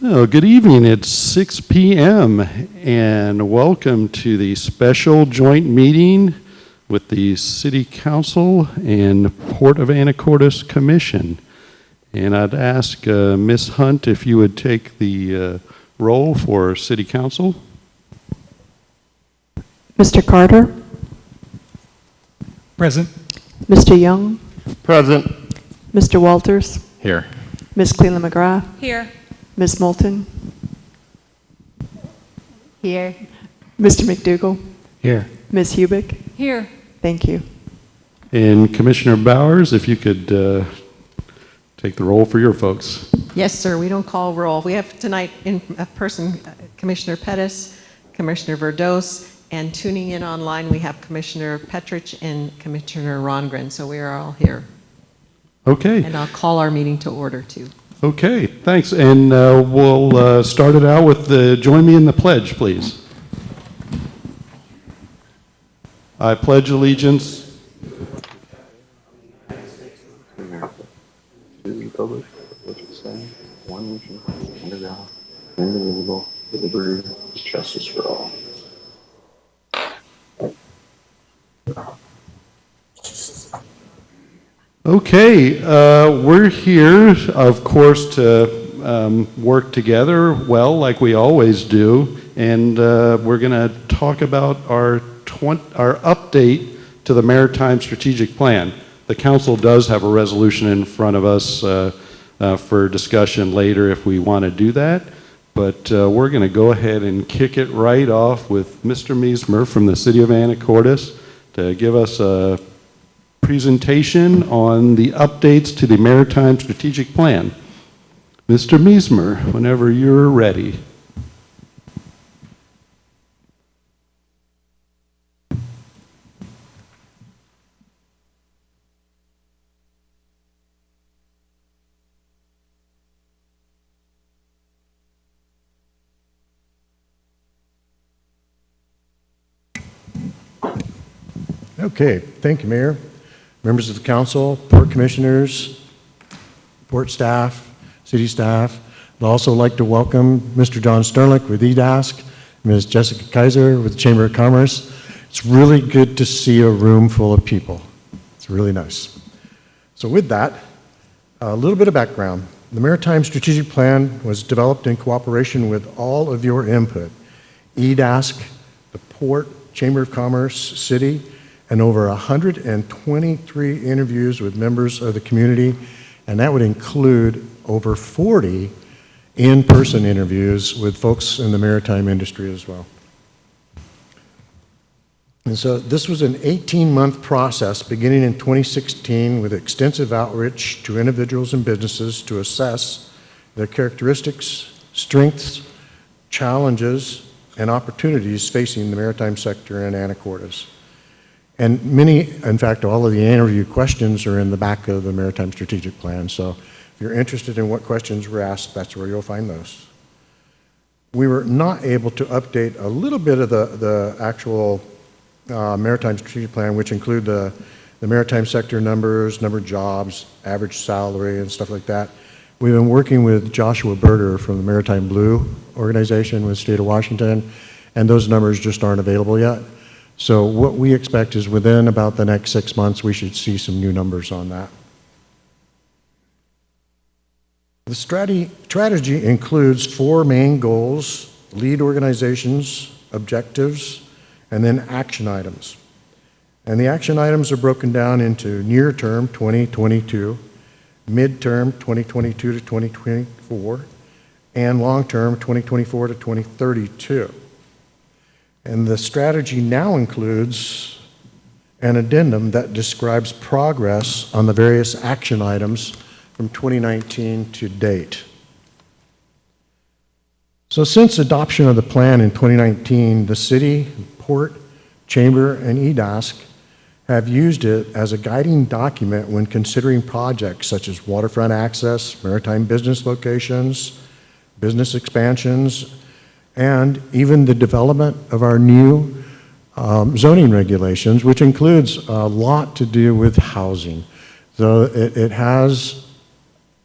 Oh, good evening. It's 6 p.m. and welcome to the special joint meeting with the City Council and Port of Anacortes Commission. And I'd ask Ms. Hunt if you would take the roll for City Council. Mr. Carter? Present. Mr. Young? Present. Mr. Walters? Here. Ms. Cleland McGrath? Here. Ms. Moulton? Here. Mr. McDougall? Here. Ms. Hubick? Here. Thank you. And Commissioner Bowers, if you could take the roll for your folks. Yes, sir. We don't call roll. We have tonight in person Commissioner Pettis, Commissioner Verdos, and tuning in online we have Commissioner Petrich and Commissioner Rongren. So we are all here. Okay. And I'll call our meeting to order too. Okay, thanks. And we'll start it out with join me in the pledge, please. I pledge allegiance to the republic which is stands one nation under God, indivisible, with liberty and justice for all. Okay, we're here, of course, to work together well, like we always do, and we're going to talk about our update to the Maritime Strategic Plan. The Council does have a resolution in front of us for discussion later if we want to do that, but we're going to go ahead and kick it right off with Mr. Meismer from the City of Anacortes to give us a presentation on the updates to the Maritime Strategic Plan. Mr. Meismer, whenever you're ready. Okay, thank you, Mayor. Members of the council, port commissioners, port staff, city staff. I'd also like to welcome Mr. John Sternlick with EDASC, Ms. Jessica Kaiser with the Chamber of Commerce. It's really good to see a room full of people. It's really nice. So with that, a little bit of background. The Maritime Strategic Plan was developed in cooperation with all of your input. EDASC, the port, Chamber of Commerce, city, and over 123 interviews with members of the community, and that would include over 40 in-person interviews with folks in the maritime industry as well. And so this was an 18-month process beginning in 2016 with extensive outreach to individuals and businesses to assess their characteristics, strengths, challenges, and opportunities facing the maritime sector in Anacortes. And many, in fact, all of the interview questions are in the back of the Maritime Strategic Plan. So if you're interested in what questions were asked, that's where you'll find those. We were not able to update a little bit of the actual Maritime Strategic Plan, which include the maritime sector numbers, number of jobs, average salary, and stuff like that. We've been working with Joshua Berger from the Maritime Blue organization with the state of Washington, and those numbers just aren't available yet. So what we expect is within about the next 6 months, we should see some new numbers on that. The strategy includes 4 main goals: lead organizations, objectives, and then action items. And the action items are broken down into near term 2022, mid-term 2022 to 2024, and long-term 2024 to 2032. And the strategy now includes an addendum that describes progress on the various action items from 2019 to date. So since adoption of the plan in 2019, the city, port, chamber, and EDASC have used it as a guiding document when considering projects such as waterfront access, maritime business locations, business expansions, and even the development of our new zoning regulations, which includes a lot to do with housing. So it has,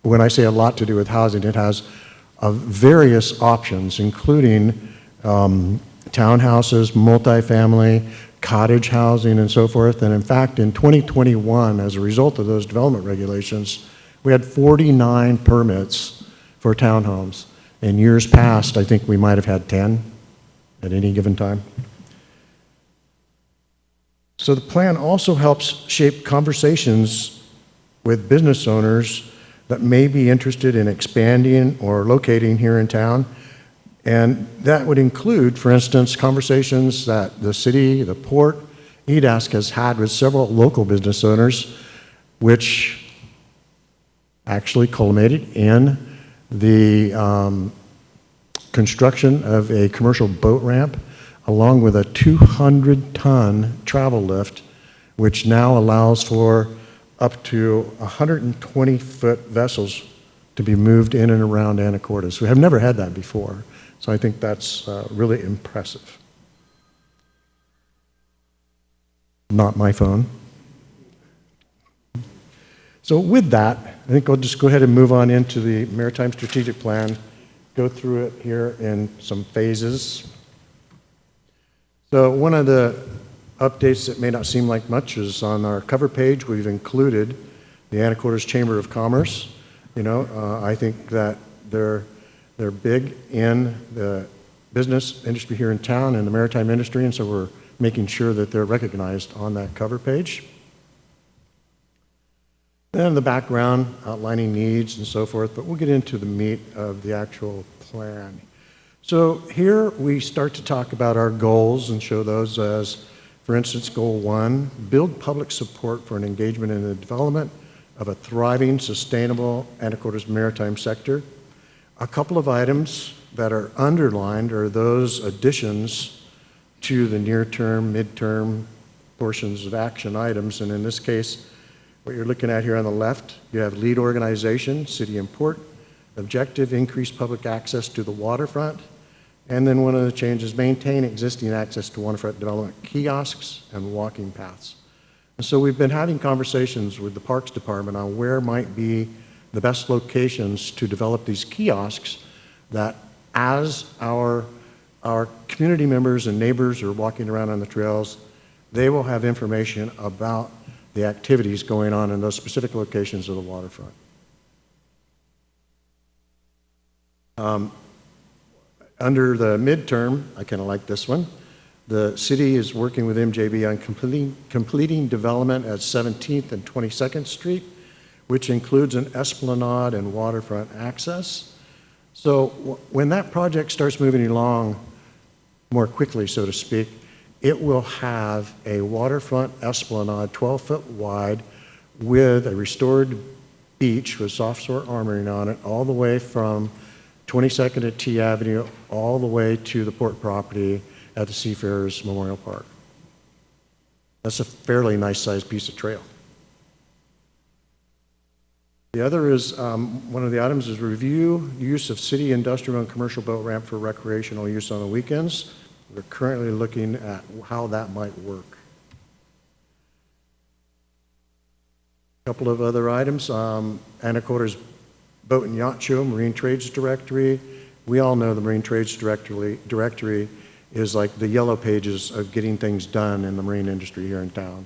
when I say a lot to do with housing, it has of various options, including townhouses, multifamily, cottage housing, and so forth. And in fact, in 2021, as a result of those development regulations, we had 49 permits for townhomes. In years past, I think we might have had 10 at any given time. So the plan also helps shape conversations with business owners that may be interested in expanding or locating here in town. And that would include, for instance, conversations that the city, the port, EDASC has had with several local business owners, which actually culminated in the construction of a commercial boat ramp along with a 200-ton travel lift, which now allows for up to 120-foot vessels to be moved in and around Anacortes. We have never had that before, so I think that's really impressive. Not my phone. So with that, I think I'll just go ahead and move on into the Maritime Strategic Plan, go through it here in some phases. So one of the updates that may not seem like much is on our cover page, we've included the Anacortes Chamber of Commerce. You know, I think that they're big in the business industry here in town and the maritime industry, and so we're making sure that they're recognized on that cover page. And the background, outlining needs and so forth, but we'll get into the meat of the actual plan. So here we start to talk about our goals and show those as, for instance, Goal 1, build public support for an engagement in the development of a thriving, sustainable Anacortes maritime sector. A couple of items that are underlined are those additions to the near-term, mid-term portions of action items, and in this case, what you're looking at here on the left, you have lead organization, city and port, objective, increase public access to the waterfront, and then one of the changes, maintain existing access to waterfront development kiosks and walking paths. And so we've been having conversations with the Parks Department on where might be the best locations to develop these kiosks that as our community members and neighbors are walking around on the trails, they will have information about the activities going on in those specific locations of the waterfront. Under the midterm, I kind of like this one. The city is working with MJB on completing development at 17th and 22nd Street, which includes an esplanade and waterfront access. So when that project starts moving along more quickly, so to speak, it will have a waterfront esplanade 12-foot wide with a restored beach with soft shore armoring on it all the way from 22nd at T Avenue all the way to the port property at the Seafarers Memorial Park. That's a fairly nice sized piece of trail. The other is, one of the items is review use of city industrial and commercial boat ramp for recreational use on the weekends. We're currently looking at how that might work. A couple of other items, Anacortes Boat and Yacht Show, Marine Trades Directory. We all know the Marine Trades Directory is like the yellow pages of getting things done in the marine industry here in town.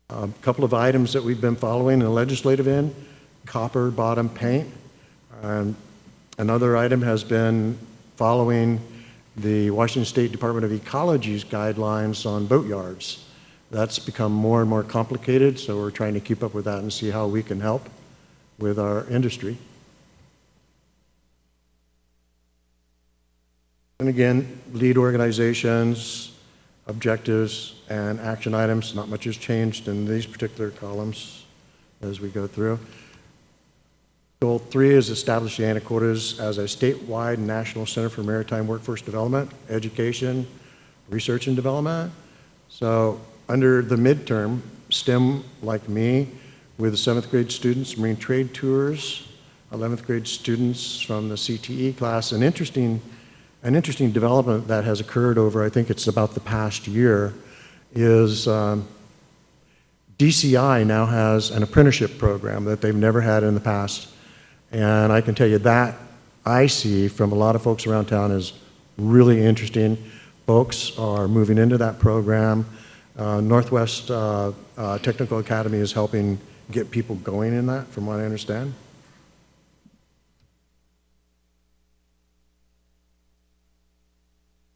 A couple of items that we've been following in the legislative end, copper bottom paint. Another item has been following the Washington State Department of Ecology's guidelines on boat yards. That's become more and more complicated, so we're trying to keep up with that and see how we can help with our industry. And again, lead organizations, objectives, and action items. Not much has changed in these particular columns as we go through. Goal 3 is establish the Anacortes as a statewide national center for maritime workforce development, education, research and development. So under the midterm, STEM like me, with the 7th grade students, marine trade tours, 11th grade students from the CTE class. An interesting development that has occurred over, I think it's about the past year, is DCI now has an apprenticeship program that they've never had in the past. And I can tell you that I see from a lot of folks around town is really interesting. Folks are moving into that program. Northwest Technical Academy is helping get people going in that, from what I understand.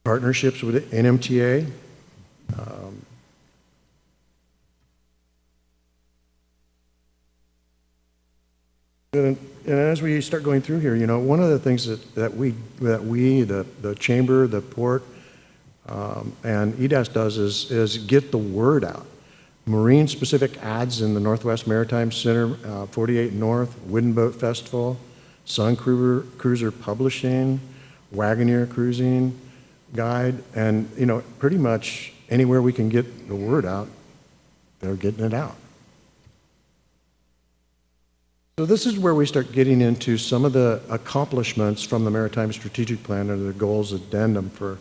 Partnerships with NMTA. And as we start going through here, you know, one of the things that we, the chamber, the port, and EDAS does is get the word out. Marine-specific ads in the Northwest Maritime Center, 48 North, Wooden Boat Festival, Sun Cruiser Publishing, Wagoneer Cruising Guide, and, you know, pretty much anywhere we can get the word out, they're getting it out. So this is where we start getting into some of the accomplishments from the Maritime Strategic Plan and the goals addendum for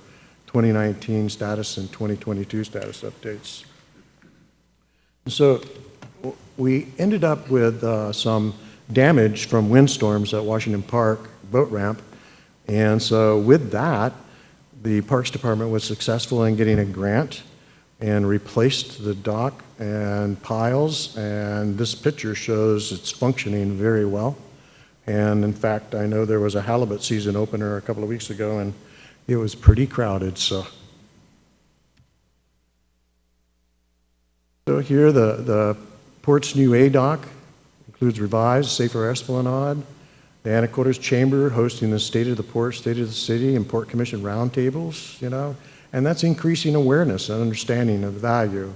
2019 status and 2022 status updates. So we ended up with some damage from windstorms at Washington Park boat ramp. And so with that, the Parks Department was successful in getting a grant and replaced the dock and piles. And this picture shows it's functioning very well. And in fact, I know there was a halibut season opener a couple of weeks ago, and it was pretty crowded. So here, the port's new A dock includes revised, safer esplanade, the Anacortes Chamber hosting the State of the Port, State of the City, and Port Commission roundtables, you know, and that's increasing awareness and understanding of the value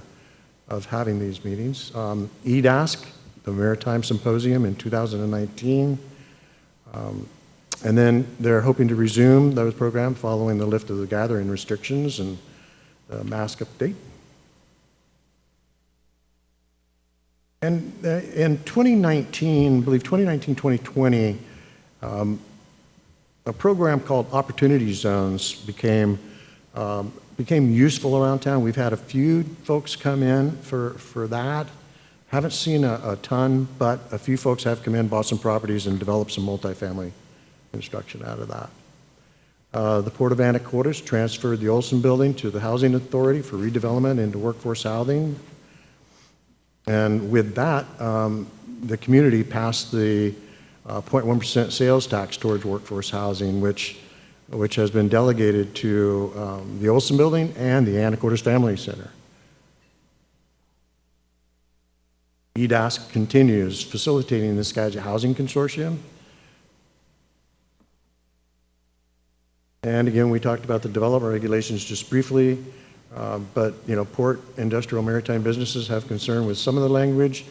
of having these meetings. EDASC, the Maritime Symposium in 2019, and then they're hoping to resume those programs following the lift of the gathering restrictions and the mask update. And in 2019, I believe 2019, 2020, a program called Opportunity Zones became useful around town. We've had a few folks come in for that. Haven't seen a ton, but a few folks have come in, bought some properties, and developed some multifamily construction out of that. The Port of Anacortes transferred the Olson Building to the Housing Authority for redevelopment into workforce housing. And with that, the community passed the 0.1% sales tax towards workforce housing, which has been delegated to the Olson Building and the Anacortes Family Center. EDASC continues facilitating the Skagit Housing Consortium. And again, we talked about the development regulations just briefly. But, you know, port, industrial, maritime businesses have concern with some of the language,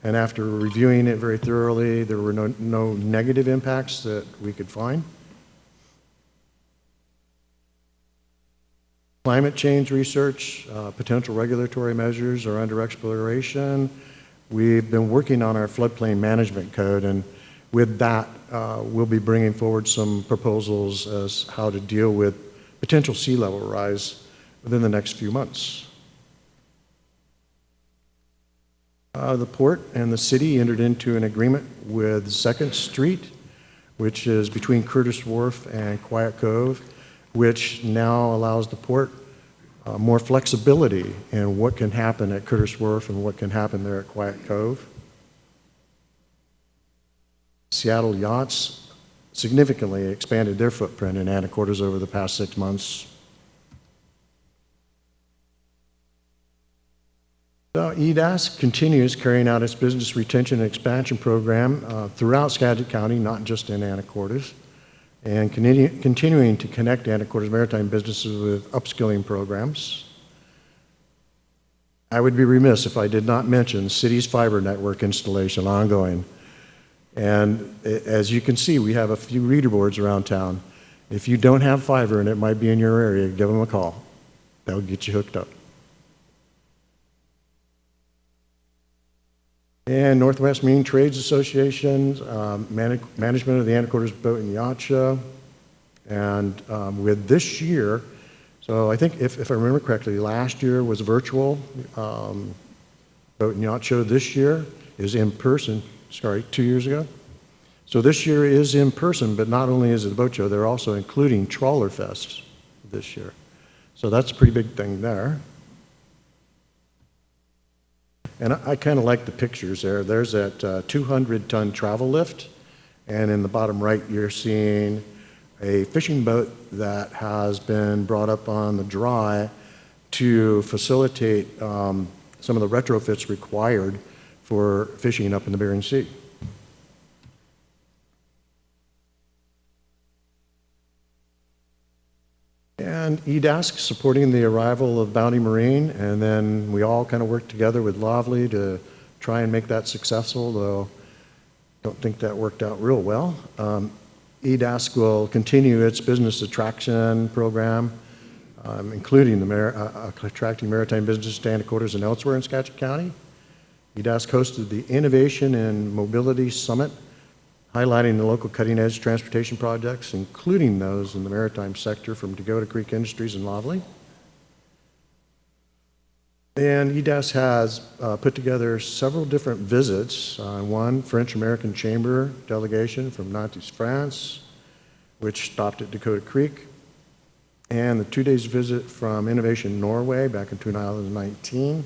and after reviewing it very thoroughly, there were no negative impacts that we could find. Climate change research, potential regulatory measures are under exploration. We've been working on our floodplain management code, and with that, we'll be bringing forward some proposals as how to deal with potential sea level rise within the next few months. The port and the city entered into an agreement with 2nd Street, which is between Curtis Wharf and Quiet Cove, which now allows the port more flexibility in what can happen at Curtis Wharf and what can happen there at Quiet Cove. Seattle Yachts significantly expanded their footprint in Anacortes over the past 6 months. So EDASC continues carrying out its business retention and expansion program throughout Skagit County, not just in Anacortes, and continuing to connect Anacortes maritime businesses with upskilling programs. I would be remiss if I did not mention the city's fiber network installation ongoing. And as you can see, we have a few reader boards around town. If you don't have fiber and it might be in your area, give them a call. They'll get you hooked up. And Northwest Marine Trades Association, management of the Anacortes Boat and Yacht Show. And with this year, so I think if I remember correctly, last year was virtual. Boat and Yacht Show this year is in person, 2 years ago. So this year is in person, but not only is it the boat show, they're also including Trawler Fest this year. So that's a pretty big thing there. And I kind of like the pictures there. There's that 200-ton travel lift, and in the bottom right, you're seeing a fishing boat that has been brought up on the dry to facilitate some of the retrofits required for fishing up in the Bering Sea. And EDASC supporting the arrival of Bounty Marine, and then we all kind of worked together with Lovely to try and make that successful, though I don't think that worked out real well. EDASC will continue its business attraction program, including attracting maritime businesses to Anacortes and elsewhere in Skagit County. EDASC hosted the Innovation and Mobility Summit, highlighting the local cutting-edge transportation projects, including those in the maritime sector from Dakota Creek Industries and Lovely. And EDAS has put together several different visits. One, French-American Chamber delegation from Nantes, France, which stopped at Dakota Creek. And the 2 days visit from Innovation Norway back in 2019.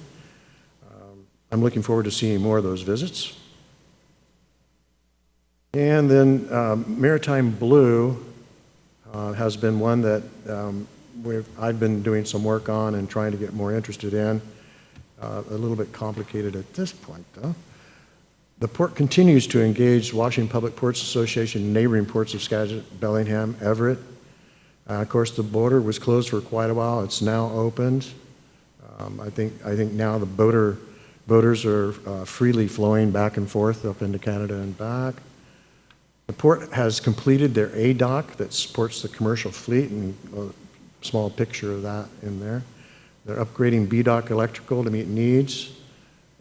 I'm looking forward to seeing more of those visits. And then Maritime Blue has been one that I've been doing some work on and trying to get more interested in. A little bit complicated at this point, though. The port continues to engage Washington Public Ports Association, neighboring ports of Skagit, Bellingham, Everett. Of course, the border was closed for quite a while. It's now opened. I think now the boaters are freely flowing back and forth up into Canada and back. The port has completed their A dock that supports the commercial fleet, and a small picture of that in there. They're upgrading B dock electrical to meet needs,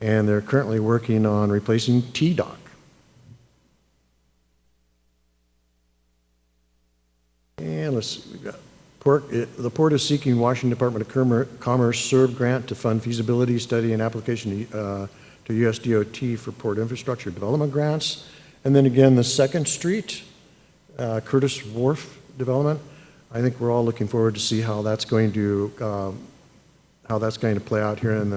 and they're currently working on replacing T dock. And let's see, we've got the port is seeking Washington Department of Commerce SERV grant to fund feasibility study and application to US DOT for port infrastructure development grants. And then again, the 2nd Street, Curtis Wharf development. I think we're all looking forward to see how that's going to play out here in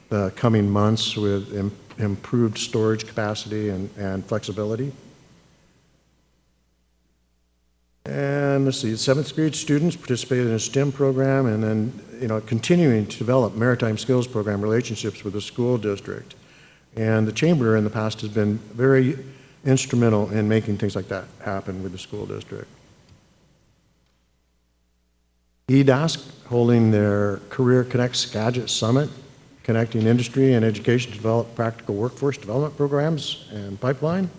the coming months with improved storage capacity and flexibility. And let's see, 7th grade students participated in a STEM program, and then continuing to develop maritime skills program relationships with the school district. And the chamber in the past has been very instrumental in making things like that happen with the school district. EDASC holding their Career Connect Skagit Summit, connecting industry and education to develop practical workforce development programs and pipeline,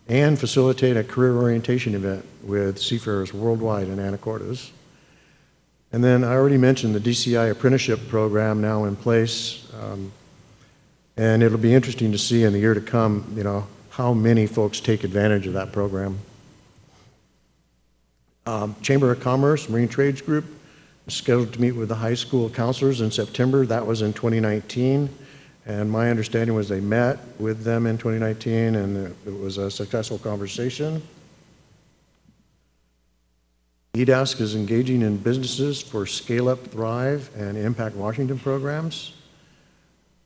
and facilitate a career orientation event with seafarers worldwide in Anacortes. And then I already mentioned the DCI apprenticeship program now in place, and it'll be interesting to see in the year to come, how many folks take advantage of that program. Chamber of Commerce, Marine Trades Group, is scheduled to meet with the high school counselors in September. That was in 2019. And my understanding was they met with them in 2019, and it was a successful conversation. EDASC is engaging in businesses for Scale Up, Thrive, and Impact Washington programs.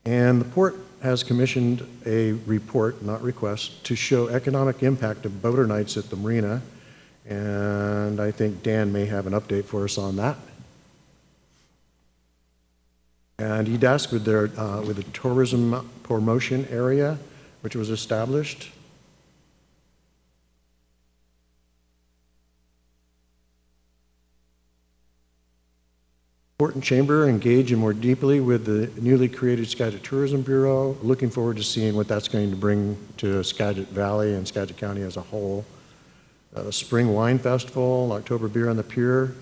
And the port has commissioned a report, not request, to show economic impact of boater nights at the marina. And I think Dan may have an update for us on that. And EDASC with the tourism promotion area, which was established. Port and Chamber engage more deeply with the newly created Skagit Tourism Bureau. Looking forward to seeing what that's going to bring to Skagit Valley and Skagit County as a whole. Spring Wine Festival, October Beer on the Pier,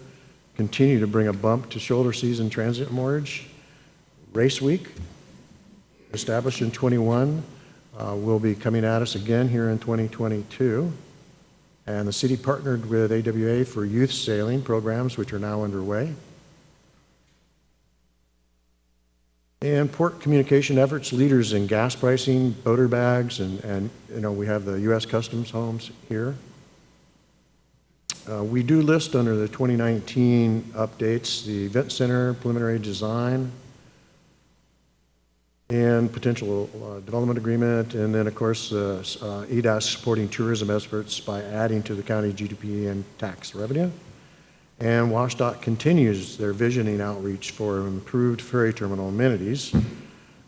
continue to bring a bump to shoulder season transient mortgage. Race Week, established in 21, will be coming at us again here in 2022. And the city partnered with AWA for youth sailing programs, which are now underway. And port communication efforts, leaders in gas pricing, boater bags, and we have the U.S. Customs homes here. We do list under the 2019 updates the event center, preliminary design, and potential development agreement, and then of course EDAS supporting tourism efforts by adding to the county GDP and tax revenue. And WashDOT continues their visioning outreach for improved ferry terminal amenities,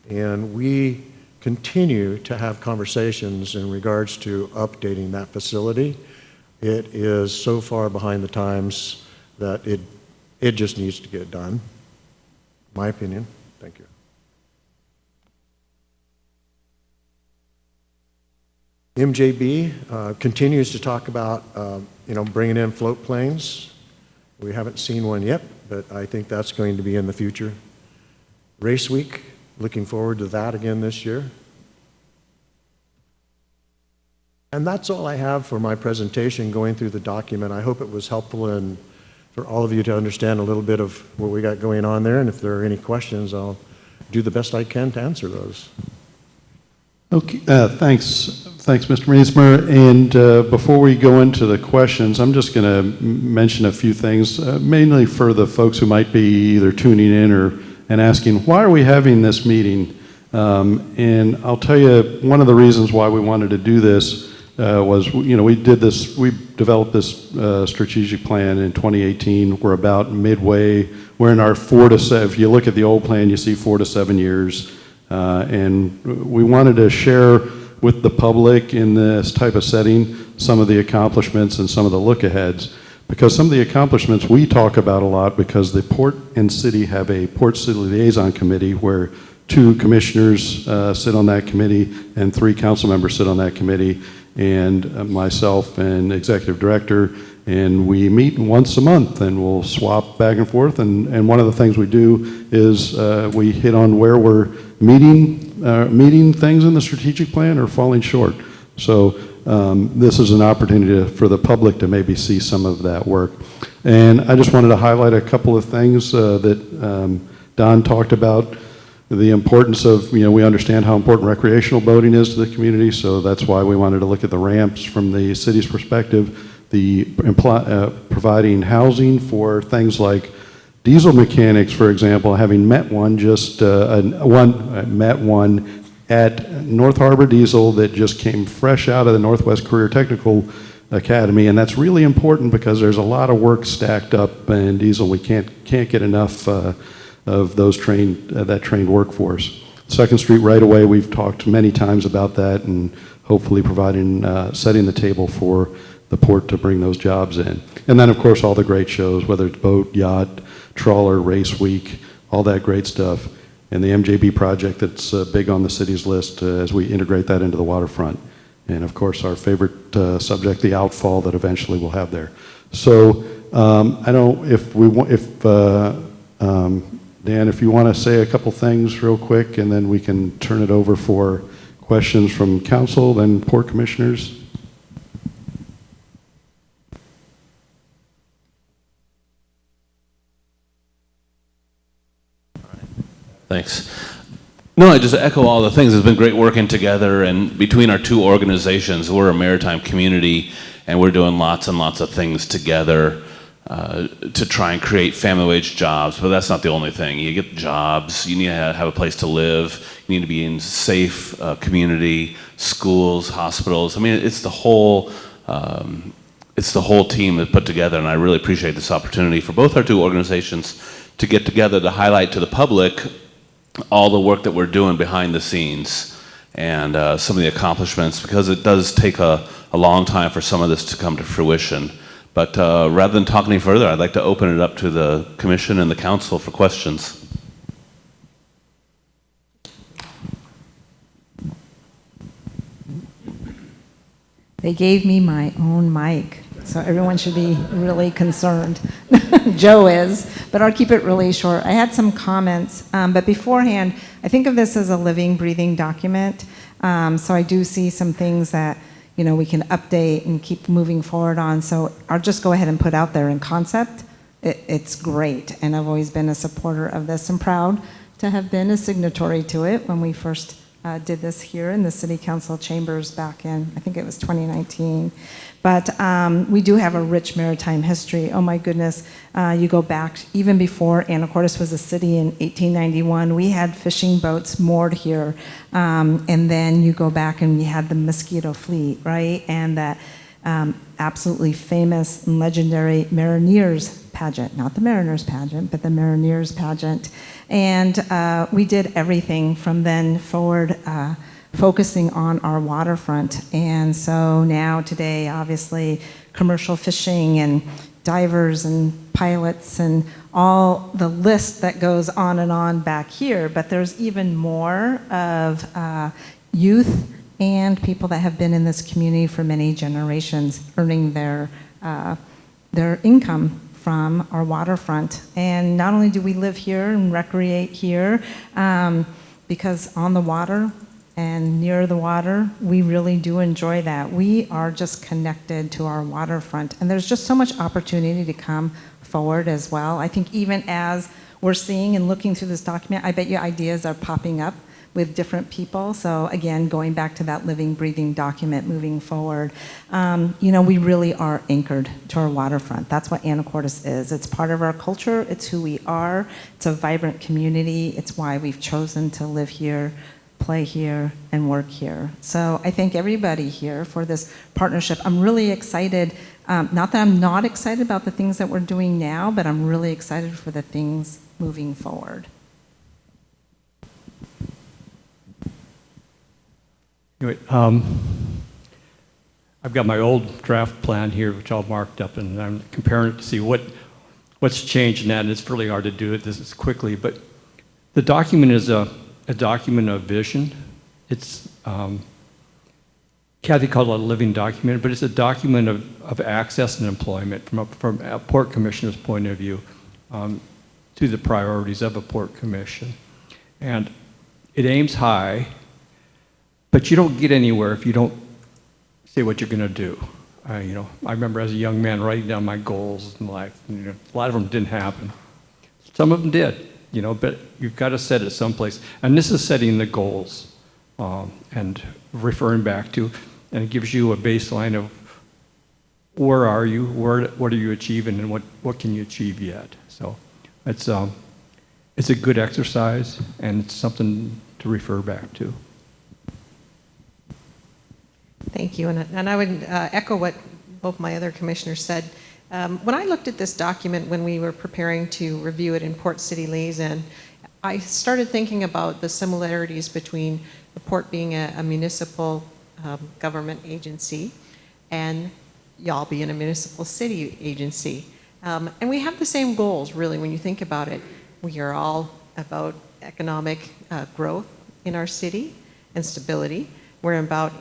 and we continue to have conversations in regards to updating that facility. It is so far behind the times that it just needs to get done. My opinion. Thank you. MJB continues to talk about bringing in float planes. We haven't seen one yet, but I think that's going to be in the future. Race Week, looking forward to that again this year. And that's all I have for my presentation going through the document. I hope it was helpful and for all of you to understand a little bit of what we got going on there. And if there are any questions, I'll do the best I can to answer those. Okay, thanks, Mr. Meismer. And before we go into the questions, I'm just going to mention a few things, mainly for the folks who might be either tuning in and asking, why are we having this meeting? And I'll tell you, one of the reasons why we wanted to do this was, we developed this strategic plan in 2018. We're about midway. We're in our 4 to 7. If you look at the old plan, you see 4 to 7 years. And we wanted to share with the public in this type of setting some of the accomplishments and some of the look-aheads, because some of the accomplishments we talk about a lot, because the port and city have a port city liaison committee where 2 commissioners sit on that committee and 3 council members sit on that committee, and myself and executive director, and we meet once a month and we'll swap back and forth, and one of the things we do is we hit on where we're meeting things in the strategic plan or falling short. So this is an opportunity for the public to maybe see some of that work. And I just wanted to highlight a couple of things that Don talked about. The importance of, we understand how important recreational boating is to the community, so that's why we wanted to look at the ramps from the city's perspective, providing housing for things like diesel mechanics, for example, having met one at North Harbor Diesel that just came fresh out of the Northwest Career Technical Academy, and that's really important because there's a lot of work stacked up in diesel. We can't get enough of those that trained workforce. Second Street right away, we've talked many times about that, and hopefully setting the table for the port to bring those jobs in. And then of course all the great shows, whether it's boat, yacht, trawler, race week, all that great stuff. And the MJB project that's big on the city's list as we integrate that into the waterfront. And of course our favorite subject, the outfall that eventually we'll have there. So I don't, Dan, if you want to say a couple things real quick, and then we can turn it over for questions from council, then port commissioners. Thanks. No, I just echo all the things. It's been great working together, and between our 2 organizations, we're a maritime community, and we're doing lots and lots of things together to try and create family wage jobs. But that's not the only thing. You get jobs, you need to have a place to live, you need to be in safe community, schools, hospitals. I mean, it's the whole team that put together, and I really appreciate this opportunity for both our 2 organizations to get together to highlight to the public all the work that we're doing behind the scenes and some of the accomplishments, because it does take a long time for some of this to come to fruition. But rather than talk any further, I'd like to open it up to the commission and the council for questions. They gave me my own mic, so everyone should be really concerned. Joe is, but I'll keep it really short. I had some comments, but beforehand, I think of this as a living, breathing document. So I do see some things that we can update and keep moving forward on. So I'll just go ahead and put out there in concept. It's great, and I've always been a supporter of this and proud to have been a signatory to it when we first did this here in the City Council chambers back in, I think it was 2019. But we do have a rich maritime history. Oh my goodness, you go back even before Anacortes was a city in 1891, we had fishing boats moored here. And then you go back and you had the Mosquito Fleet, right? And that absolutely famous and legendary Mariners pageant, not the Mariners pageant, but the Mariners pageant. And we did everything from then forward, focusing on our waterfront. And so now today, obviously, commercial fishing and divers and pilots and all the list that goes on and on back here. But there's even more of youth and people that have been in this community for many generations, earning their income from our waterfront. And not only do we live here and recreate here, because on the water and near the water, we really do enjoy that. We are just connected to our waterfront, and there's just so much opportunity to come forward as well. I think even as we're seeing and looking through this document, I bet you ideas are popping up with different people. So again, going back to that living, breathing document moving forward, we really are anchored to our waterfront. That's what Anacortes is. It's part of our culture. It's who we are. It's a vibrant community. It's why we've chosen to live here, play here, and work here. So I thank everybody here for this partnership. I'm really excited. Not that I'm not excited about the things that we're doing now, but I'm really excited for the things moving forward. Anyway, I've got my old draft plan here, which I'll marked up, and I'm comparing it to see what's changed in that, and it's really hard to do it this quickly, but the document is a document of vision. It's, Kathy called it a living document, but it's a document of access and employment from a port commissioner's point of view to the priorities of a port commission. And it aims high, but you don't get anywhere if you don't say what you're going to do. I remember as a young man writing down my goals in life. A lot of them didn't happen. Some of them did, but you've got to set it someplace. And this is setting the goals and referring back to, and it gives you a baseline of where are you, what are you achieving, and what can you achieve yet. So it's a good exercise, and it's something to refer back to. Thank you, and I would echo what both my other commissioners said. When I looked at this document when we were preparing to review it in Port City Liaison, I started thinking about the similarities between the port being a municipal government agency and y'all being a municipal city agency. And we have the same goals, really, when you think about it. We are all about economic growth in our city and stability. We're about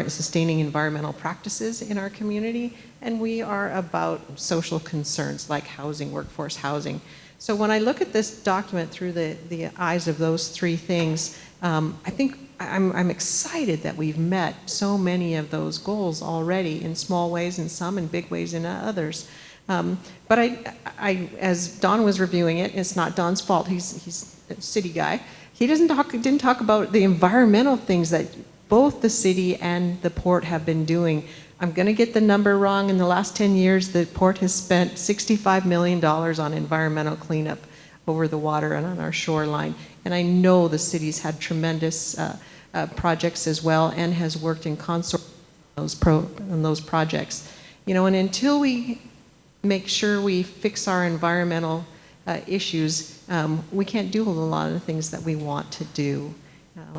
sustaining environmental practices in our community, and we are about social concerns like housing, workforce housing. So when I look at this document through the eyes of those three things, I think I'm excited that we've met so many of those goals already in small ways and some in big ways in others. But I, as Don was reviewing it, it's not Don's fault. He's a city guy. He didn't talk about the environmental things that both the city and the port have been doing. I'm going to get the number wrong. In the last 10 years, the port has spent $65 million on environmental cleanup over the water and on our shoreline. And I know the city's had tremendous projects as well and has worked in concert on those projects. And until we make sure we fix our environmental issues, we can't do a lot of the things that we want to do.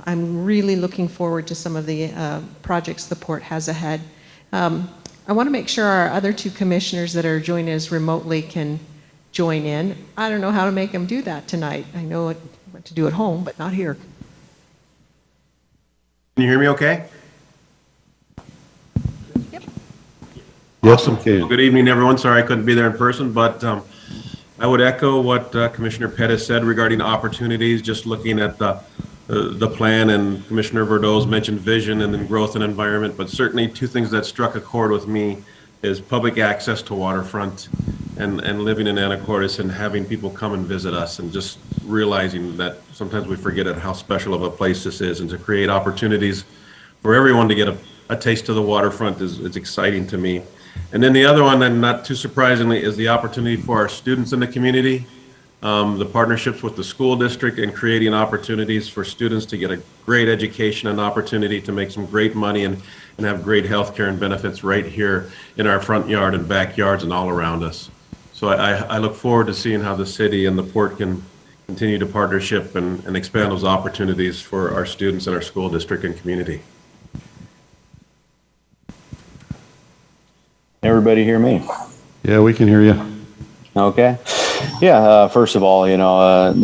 I'm really looking forward to some of the projects the port has ahead. I want to make sure our other two commissioners that are joining us remotely can join in. I don't know how to make them do that tonight. I know what to do at home, but not here. Can you hear me okay? Yep. Yes, okay. Well, good evening, everyone. Sorry I couldn't be there in person, but I would echo what Commissioner Pettis said regarding opportunities, just looking at the plan, and Commissioner Verdeau's mentioned vision and then growth and environment, but certainly two things that struck a chord with me is public access to waterfront and living in Anacortes and having people come and visit us and just realizing that sometimes we forget how special of a place this is, and to create opportunities for everyone to get a taste of the waterfront is exciting to me. And then the other one, and not too surprisingly, is the opportunity for our students in the community, the partnerships with the school district and creating opportunities for students to get a great education and opportunity to make some great money and have great health care and benefits right here in our front yard and backyards and all around us. So I look forward to seeing how the city and the port can continue to partnership and expand those opportunities for our students and our school district and community. Everybody hear me? Yeah, we can hear you. Okay. Yeah, first of all,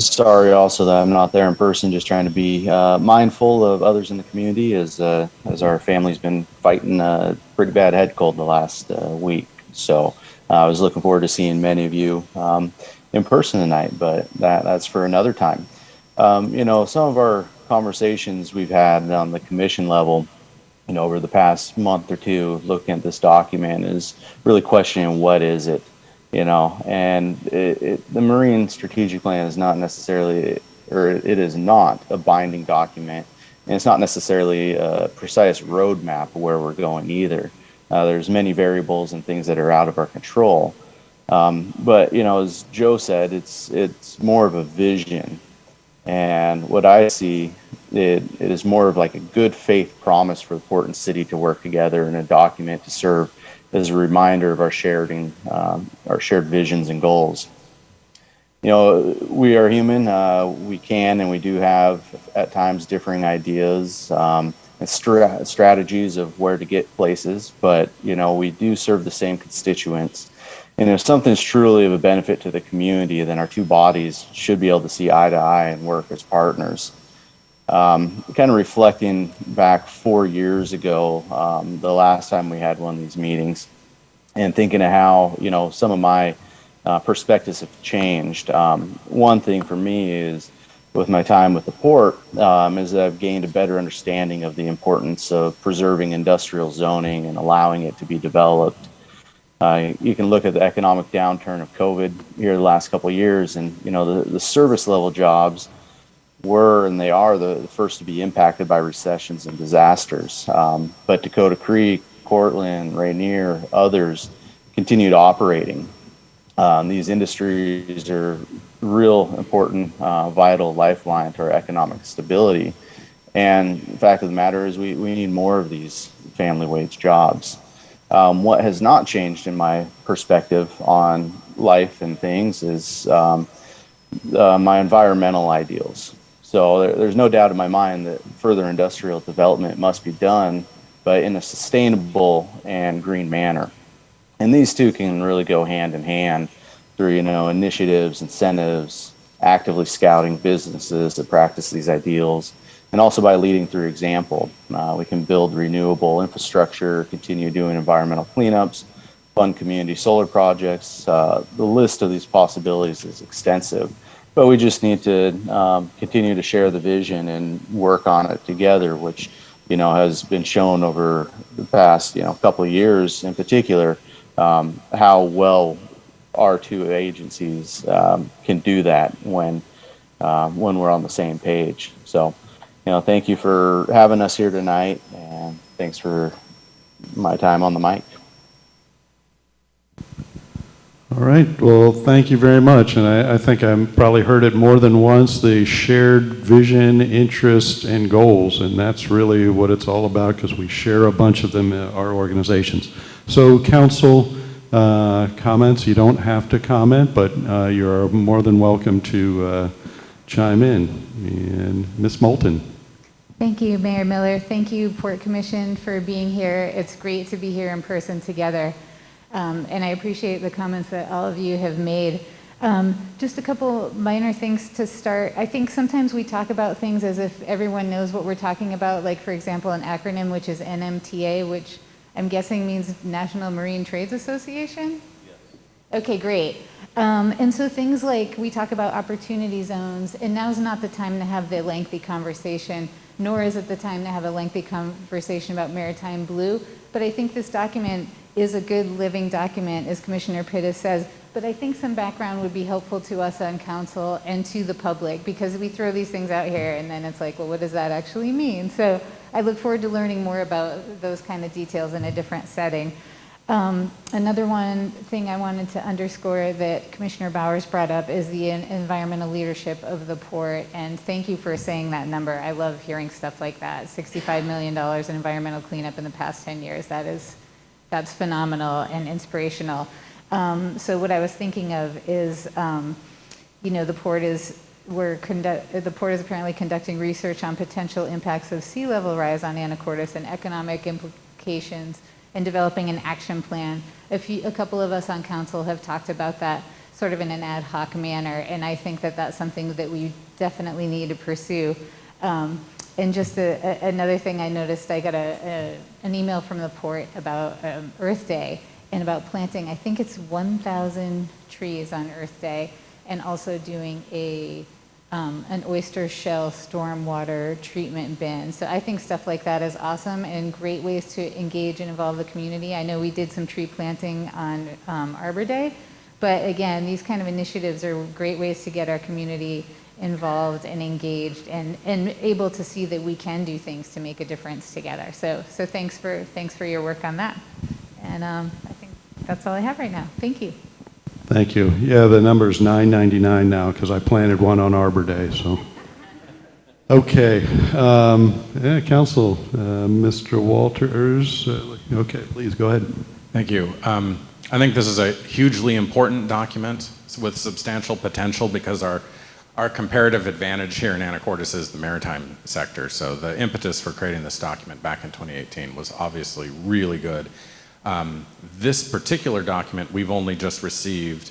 sorry also that I'm not there in person, just trying to be mindful of others in the community as our family's been fighting a pretty bad head cold the last week. So I was looking forward to seeing many of you in person tonight, but that's for another time. Some of our conversations we've had on the commission level, over the past month or two, looking at this document, is really questioning what is it. And the Marine Strategic Plan is not necessarily, or it is not a binding document, and it's not necessarily a precise roadmap of where we're going either. There's many variables and things that are out of our control. But, as Joe said, it's more of a vision. And what I see, it is more of like a good faith promise for the port and city to work together in a document to serve as a reminder of our shared visions and goals. We are human. We can and we do have at times differing ideas and strategies of where to get places, but we do serve the same constituents. And if something's truly of a benefit to the community, then our two bodies should be able to see eye to eye and work as partners. Kind of reflecting back 4 years ago, the last time we had one of these meetings, and thinking of how, some of my perspectives have changed. One thing for me is, with my time with the port, is that I've gained a better understanding of the importance of preserving industrial zoning and allowing it to be developed. You can look at the economic downturn of COVID here the last couple of years, and the service level jobs were and they are the first to be impacted by recessions and disasters. But Dakota Creek, Cortland, Rainier, others continued operating. These industries are real important, vital lifeline to our economic stability. And the fact of the matter is we need more of these family wage jobs. What has not changed in my perspective on life and things is my environmental ideals. So there's no doubt in my mind that further industrial development must be done, but in a sustainable and green manner. And these two can really go hand in hand through, initiatives, incentives, actively scouting businesses that practice these ideals, and also by leading through example. We can build renewable infrastructure, continue doing environmental cleanups, fund community solar projects. The list of these possibilities is extensive, but we just need to continue to share the vision and work on it together, which, has been shown over the past, couple of years in particular, how well our two agencies can do that when we're on the same page. So, thank you for having us here tonight, and thanks for my time on the mic. All right, well, thank you very much. And I think I probably heard it more than once, the shared vision, interest, and goals. And that's really what it's all about, because we share a bunch of them in our organizations. So council comments, you don't have to comment, but you're more than welcome to chime in. And Ms. Moulton. Thank you, Mayor Miller. Thank you, Port Commission, for being here. It's great to be here in person together. And I appreciate the comments that all of you have made. Just a couple minor things to start. I think sometimes we talk about things as if everyone knows what we're talking about, like, for example, an acronym, which is NMTA, which I'm guessing means National Marine Trades Association? Yes. Okay, great. And so things like, we talk about opportunity zones, and now's not the time to have the lengthy conversation, nor is it the time to have a lengthy conversation about Maritime Blue, but I think this document is a good living document, as Commissioner Pittis says, but I think some background would be helpful to us on council and to the public, because we throw these things out here and then it's like, well, what does that actually mean? So I look forward to learning more about those kind of details in a different setting. Another one thing I wanted to underscore that Commissioner Bowers brought up is the environmental leadership of the port, and thank you for saying that number. I love hearing stuff like that. $65 million in environmental cleanup in the past 10 years. That's phenomenal and inspirational. So what I was thinking of is, the port is apparently conducting research on potential impacts of sea level rise on Anacortes and economic implications, and developing an action plan. A couple of us on council have talked about that sort of in an ad hoc manner, and I think that that's something that we definitely need to pursue. And just another thing I noticed, I got an email from the port about Earth Day and about planting, I think it's 1,000 trees on Earth Day, and also doing an oyster shell stormwater treatment bin. So I think stuff like that is awesome and great ways to engage and involve the community. I know we did some tree planting on Arbor Day, but again, these kind of initiatives are great ways to get our community involved and engaged and able to see that we can do things to make a difference together. So thanks for your work on that. And I think that's all I have right now. Thank you. Thank you. Yeah, the number's $9.99 now because I planted one on Arbor Day. So, okay, Council, Mr. Walters. Okay, please go ahead. Thank you. I think this is a hugely important document with substantial potential because our comparative advantage here in Anacortes is the maritime sector. So the impetus for creating this document back in 2018 was obviously really good. This particular document, we've only just received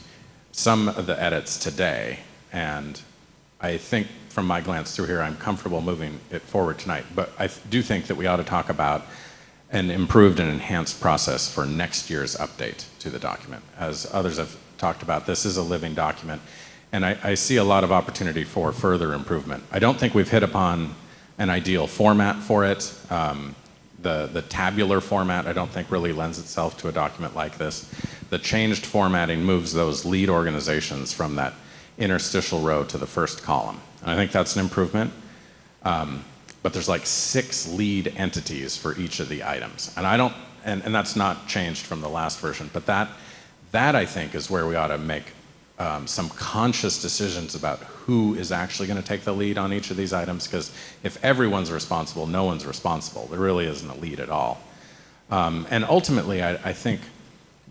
some of the edits today, and I think from my glance through here, I'm comfortable moving it forward tonight. But I do think that we ought to talk about an improved and enhanced process for next year's update to the document. As others have talked about, this is a living document, and I see a lot of opportunity for further improvement. I don't think we've hit upon an ideal format for it. The tabular format, I don't think really lends itself to a document like this. The changed formatting moves those lead organizations from that interstitial row to the first column. And I think that's an improvement. But there's like 6 lead entities for each of the items. And that's not changed from the last version, but that I think is where we ought to make some conscious decisions about who is actually going to take the lead on each of these items, because if everyone's responsible, no one's responsible. There really isn't a lead at all. And ultimately, I think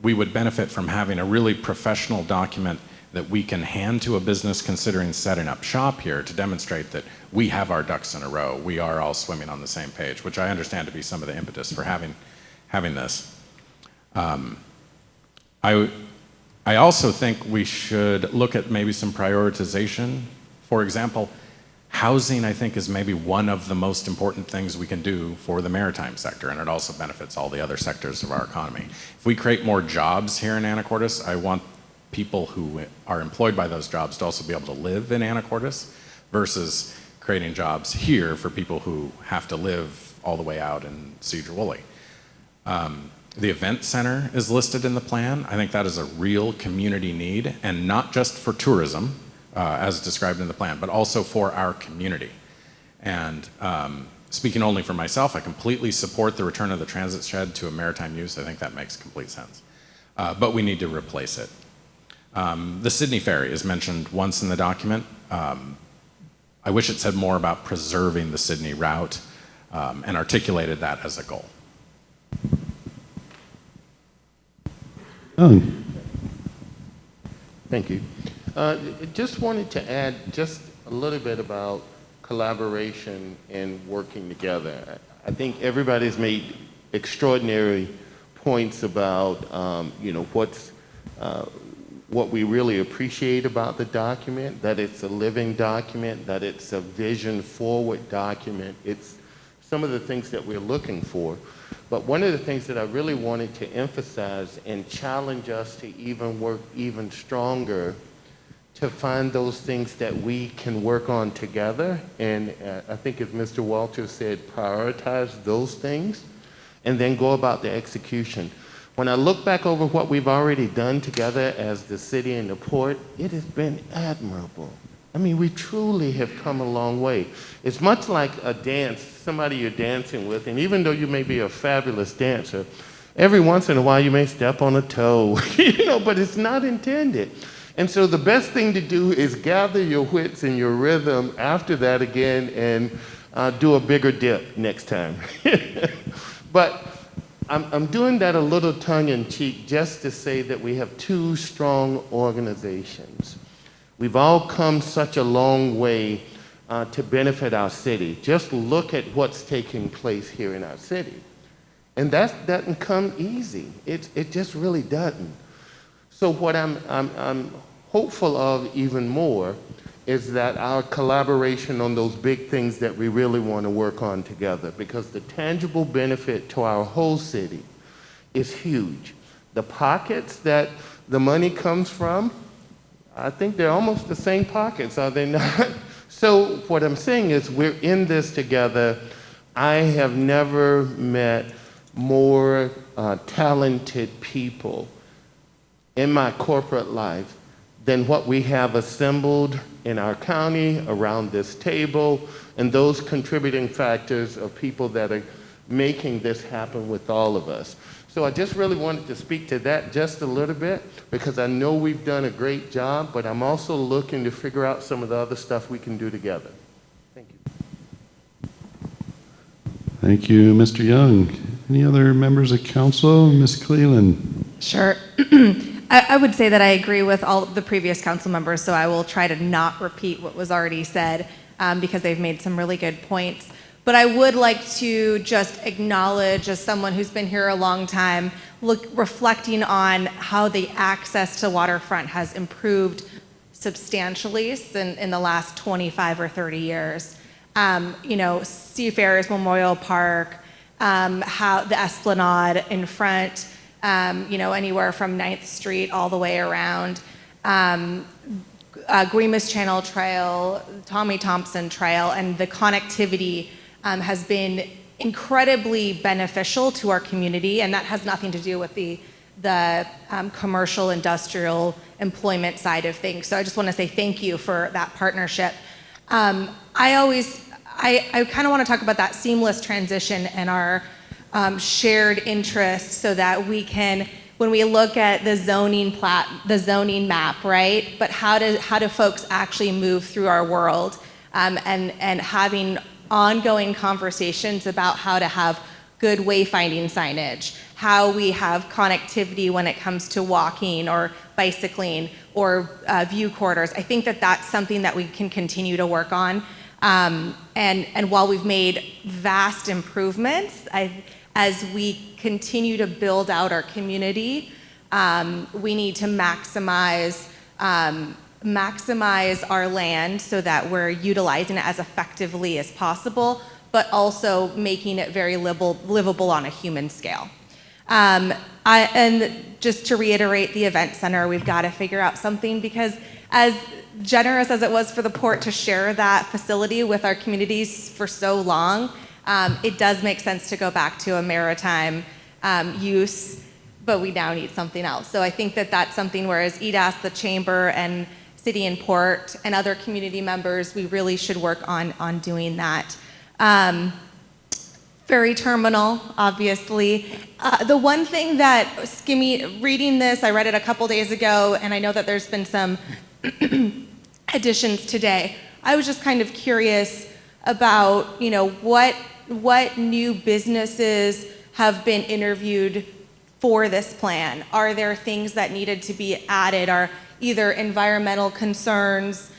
we would benefit from having a really professional document that we can hand to a business considering setting up shop here to demonstrate that we have our ducks in a row. We are all swimming on the same page, which I understand to be some of the impetus for having this. I also think we should look at maybe some prioritization. For example, housing, I think, is maybe one of the most important things we can do for the maritime sector, and it also benefits all the other sectors of our economy. If we create more jobs here in Anacortes, I want people who are employed by those jobs to also be able to live in Anacortes versus creating jobs here for people who have to live all the way out in Cedar-Woolley. The event center is listed in the plan. I think that is a real community need, and not just for tourism, as described in the plan, but also for our community. And speaking only for myself, I completely support the return of the transit shed to a maritime use. I think that makes complete sense. But we need to replace it. The Sydney Ferry is mentioned once in the document. I wish it said more about preserving the Sydney route and articulated that as a goal. Thank you. Just wanted to add just a little bit about collaboration and working together. I think everybody's made extraordinary points about what we really appreciate about the document, that it's a living document, that it's a vision forward document. It's some of the things that we're looking for. But one of the things that I really wanted to emphasize and challenge us to even work even stronger to find those things that we can work on together. And I think as Mr. Walters said, prioritize those things and then go about the execution. When I look back over what we've already done together as the city and the port, it has been admirable. I mean, we truly have come a long way. It's much like a dance, somebody you're dancing with, and even though you may be a fabulous dancer, every once in a while you may step on a toe, but it's not intended. And so the best thing to do is gather your wits and your rhythm after that again and do a bigger dip next time. But I'm doing that a little tongue-in-cheek just to say that we have two strong organizations. We've all come such a long way to benefit our city. Just look at what's taking place here in our city. And that doesn't come easy. It just really doesn't. So what I'm hopeful of even more is that our collaboration on those big things that we really want to work on together, because the tangible benefit to our whole city is huge. The pockets that the money comes from, I think they're almost the same pockets, are they not? So what I'm saying is we're in this together. I have never met more talented people in my corporate life than what we have assembled in our county around this table, and those contributing factors of people that are making this happen with all of us. So I just really wanted to speak to that just a little bit, because I know we've done a great job, but I'm also looking to figure out some of the other stuff we can do together. Thank you. Thank you, Mr. Young. Any other members of council? Ms. Cleland? Sure. I would say that I agree with all of the previous council members, so I will try to not repeat what was already said because they've made some really good points. But I would like to just acknowledge, as someone who's been here a long time, reflecting on how the access to waterfront has improved substantially in the last 25 or 30 years. Seafarers Memorial Park, how the Esplanade in front, anywhere from 9th Street all the way around, Grimace Channel Trail, Tommy Thompson Trail, and the connectivity has been incredibly beneficial to our community, and that has nothing to do with the commercial, industrial, employment side of things. So I just want to say thank you for that partnership. I kind of want to talk about that seamless transition and our shared interests, so that we can, when we look at the zoning map, right? But how do folks actually move through our world, and having ongoing conversations about how to have good wayfinding signage, how we have connectivity when it comes to walking or bicycling or view corridors. I think that that's something that we can continue to work on. And while we've made vast improvements, as we continue to build out our community, we need to maximize our land so that we're utilizing it as effectively as possible, but also making it very livable on a human scale. And just to reiterate the event center, we've got to figure out something, because as generous as it was for the port to share that facility with our communities for so long, it does make sense to go back to a maritime use, but we now need something else. So I think that that's something where, as EDAS, the Chamber, and City and Port, and other community members, we really should work on doing that. Ferry terminal, obviously. The one thing that, reading this, I read it a couple days ago, and I know that there's been some additions today. I was just kind of curious about, what new businesses have been interviewed for this plan. Are there things that needed to be added? Are either environmental concerns,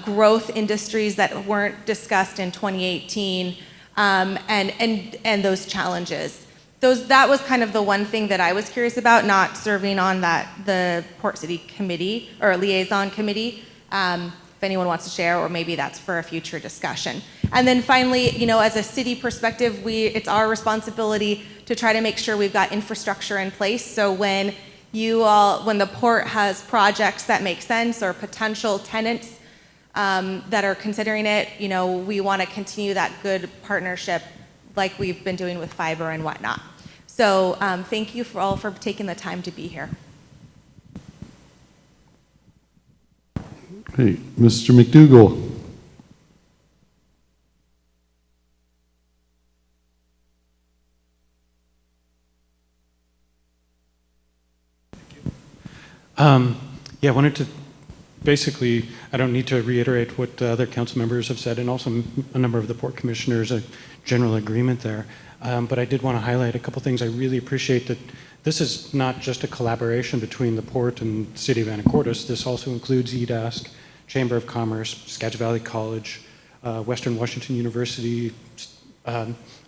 growth industries that weren't discussed in 2018, and those challenges? That was kind of the one thing that I was curious about, not serving on the Port City Committee or Liaison Committee. If anyone wants to share, or maybe that's for a future discussion. And then finally, as a city perspective, it's our responsibility to try to make sure we've got infrastructure in place. So when the port has projects that make sense, or potential tenants that are considering it, we want to continue that good partnership like we've been doing with fiber and whatnot. So thank you for all for taking the time to be here. Hey, Mr. McDougall. Yeah, I wanted to basically, I don't need to reiterate what other council members have said, and also a number of the port commissioners, a general agreement there. But I did want to highlight a couple things. I really appreciate that this is not just a collaboration between the port and the city of Anacortes. This also includes EDASC, Chamber of Commerce, Skagit Valley College, Western Washington University,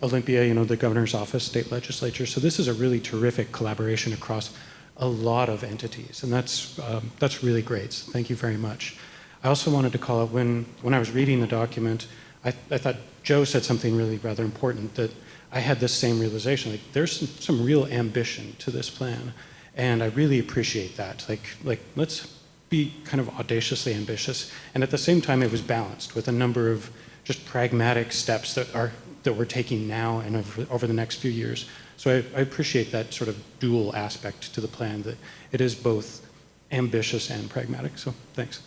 Olympia, the governor's office, state legislature. So this is a really terrific collaboration across a lot of entities, and that's really great. So thank you very much. I also wanted to call out when I was reading the document, I thought Joe said something really rather important, that I had this same realization. Like, there's some real ambition to this plan, and I really appreciate that. Like let's be kind of audaciously ambitious, and at the same time, it was balanced with a number of just pragmatic steps that we're taking now and over the next few years. So I appreciate that sort of dual aspect to the plan, that it is both ambitious and pragmatic. So thanks.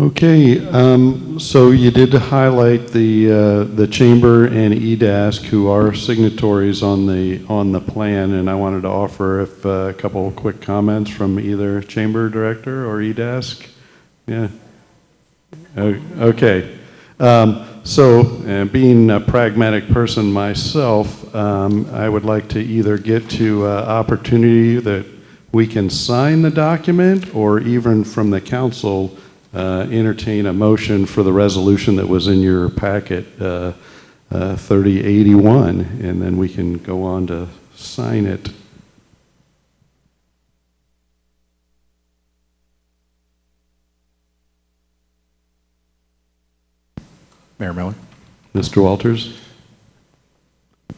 Okay, so you did highlight the chamber and EDASC, who are signatories on the plan, and I wanted to offer a couple of quick comments from either chamber director or EDASC. Yeah. Okay. So, being a pragmatic person myself, I would like to either get to opportunity that we can sign the document, or even from the council entertain a motion for the resolution that was in your packet, 3081, and then we can go on to sign it. Mayor Miller? Mr. Walters?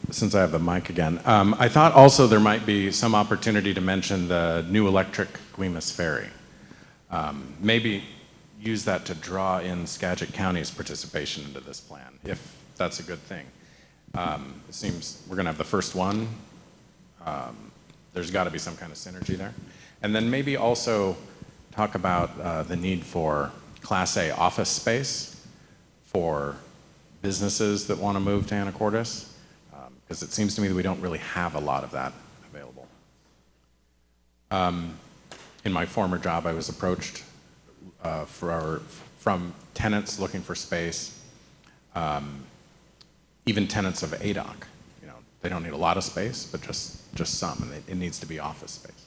Since I have the mic again, I thought also there might be some opportunity to mention the new electric Guimas Ferry. Maybe use that to draw in Skagit County's participation into this plan, if that's a good thing. It seems we're going to have the first one. There's got to be some kind of synergy there. And then maybe also talk about the need for Class A office space for businesses that want to move to Anacortes, because it seems to me that we don't really have a lot of that available. In my former job, I was approached from tenants looking for space, even tenants of ADOC. They don't need a lot of space, but just some, and it needs to be office space.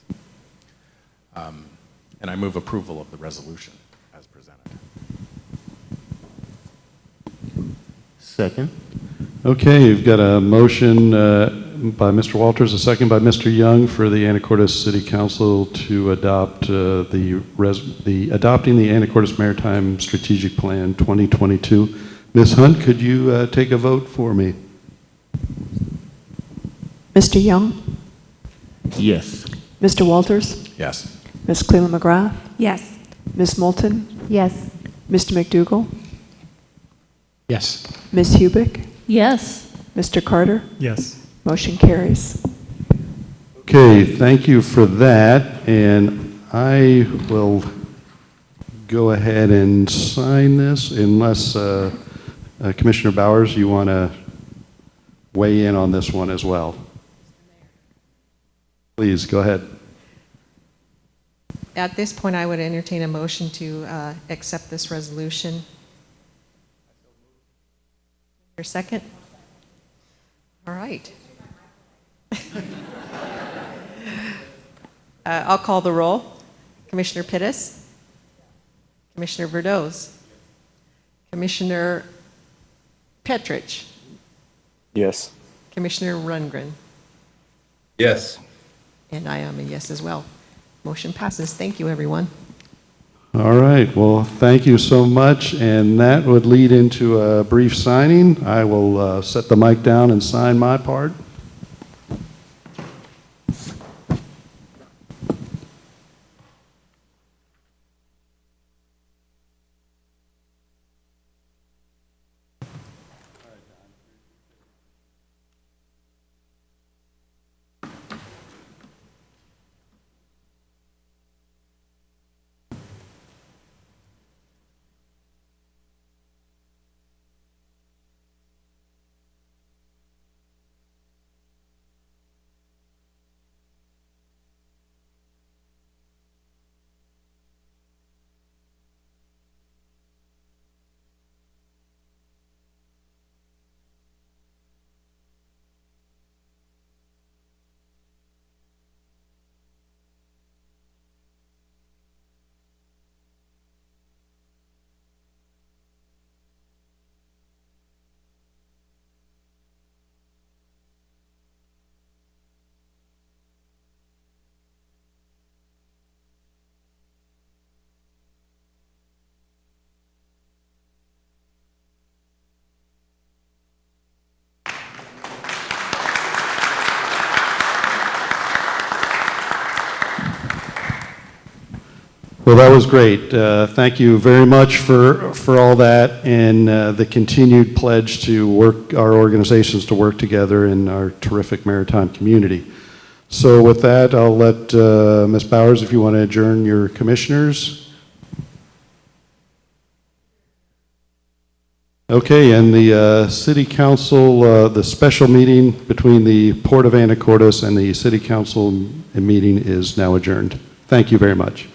And I move approval of the resolution as presented. Second. Okay, you've got a motion by Mr. Walters, a second by Mr. Young for the Anacortes City Council to adopt adopting the Anacortes Maritime Strategic Plan 2022. Ms. Hunt, could you take a vote for me? Mr. Young? Yes. Mr. Walters? Yes. Ms. Cleland McGrath? Yes. Ms. Moulton? Yes. Mr. McDougall? Yes. Ms. Hubick? Yes. Mr. Carter? Yes. Motion carries. Okay, thank you for that, and I will go ahead and sign this unless Commissioner Bowers, you want to weigh in on this one as well. Please, go ahead. At this point, I would entertain a motion to accept this resolution. Your second? All right. I'll call the roll. Commissioner Pittis? Commissioner Verdoes? Commissioner Petrich? Yes. Commissioner Rundgren? Yes. And I am a yes as well. Motion passes. Thank you, everyone. All right, well, thank you so much, and that would lead into a brief signing. I will set the mic down and sign my part. Well, that was great. Thank you very much for all that and the continued pledge to work, our organizations to work together in our terrific maritime community. So with that, I'll let Ms. Bowers, if you want to adjourn your commissioners. Okay, and the City Council, the special meeting between the Port of Anacortes and the City Council meeting is now adjourned. Thank you very much.